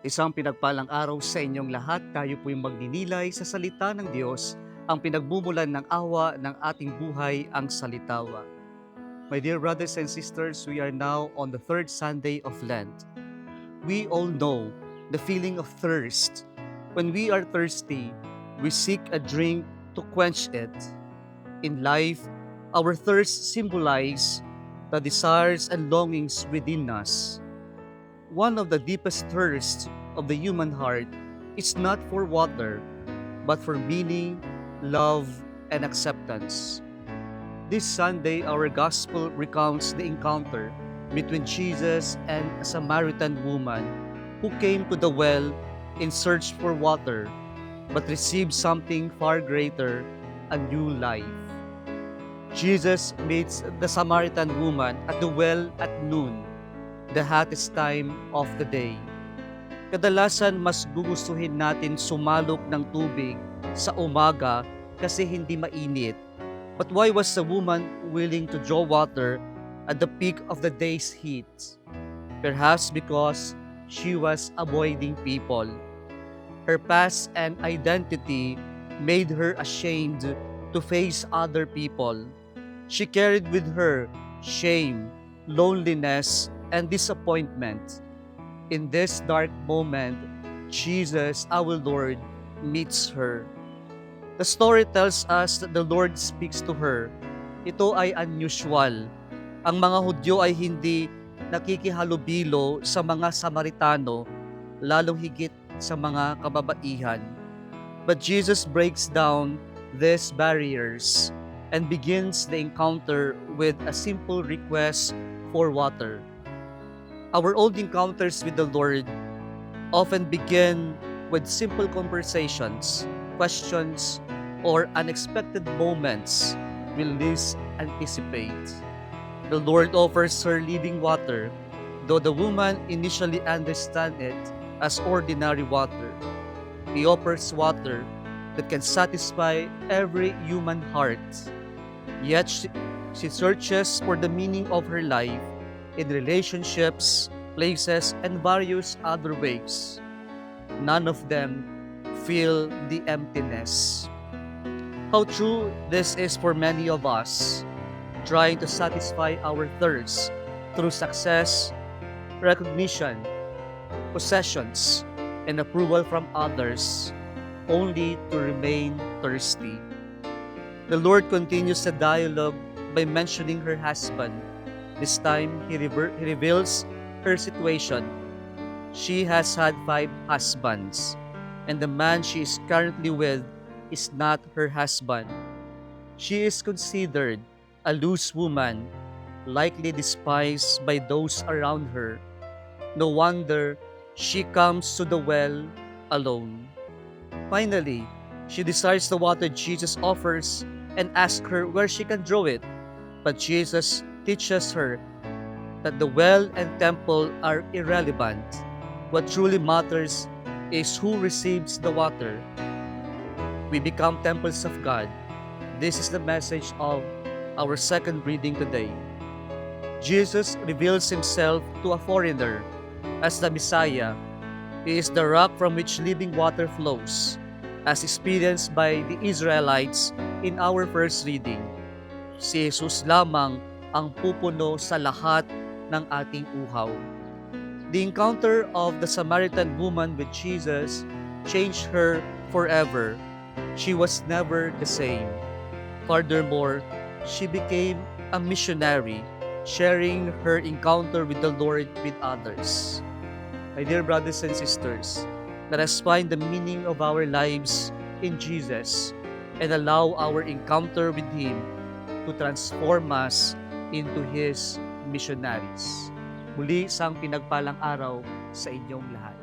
Isang pinagpalang araw sa inyong lahat. Tayo po'y magninilay sa salita ng Diyos, ang pinagmumulan ng awa ng ating buhay, ang salitawa. My dear brothers and sisters, we are now on the third Sunday of Lent. We all know the feeling of thirst. When we are thirsty, we seek a drink to quench it. In life, our thirst symbolizes the desires and longings within us. One of the deepest thirsts of the human heart is not for water, but for meaning, love, and acceptance. This Sunday, our gospel recounts the encounter between Jesus and a Samaritan woman who came to the well in search for water, but received something far greater, a new life. Jesus meets the Samaritan woman at the well at noon, the hottest time of the day. Kadalasan mas gugustuhin natin sumalok ng tubig sa umaga kasi hindi mainit. But why was the woman willing to draw water at the peak of the day's heat? Perhaps because she was avoiding people. Her past and identity made her ashamed to face other people. She carried with her shame, loneliness, and disappointment. In this dark moment, Jesus, our Lord, meets her. The story tells us that the Lord speaks to her. Ito ay unusual. Ang mga Hudyo ay hindi nakikihalubilo sa mga Samaritano, lalong higit sa mga kababaihan. But Jesus breaks down these barriers and begins the encounter with a simple request for water. Our old encounters with the Lord often begin with simple conversations, questions, or unexpected moments we least anticipate. The Lord offers her living water, though the woman initially understands it as ordinary water. He offers water that can satisfy every human heart. Yet she searches for the meaning of her life in relationships, places, and various other ways. None of them fill the emptiness. How true this is for many of us, trying to satisfy our thirst through success, recognition, possessions, and approval from others, only to remain thirsty. The Lord continues the dialogue by mentioning her husband. This time, he reveals her situation. She has had 5 husbands, and the man she is currently with is not her husband. She is considered a loose woman, likely despised by those around her. No wonder she comes to the well alone. Finally, she desires the water Jesus offers and asks her where she can draw it. But Jesus teaches her that the well and temple are irrelevant. What truly matters is who receives the water. We become temples of God. This is the message of our second reading today. Jesus reveals himself to a foreigner as the Messiah. He is the rock from which living water flows, as experienced by the Israelites in our first reading. Si Jesus lamang ang pupuno sa lahat ng ating uhaw. The encounter of the Samaritan woman with Jesus changed her forever. She was never the same. Furthermore, she became a missionary, sharing her encounter with the Lord with others. My dear brothers and sisters, let us find the meaning of our lives in Jesus and allow our encounter with Him to transform us into His missionaries. Muli isang pinagpalang araw sa inyong lahat.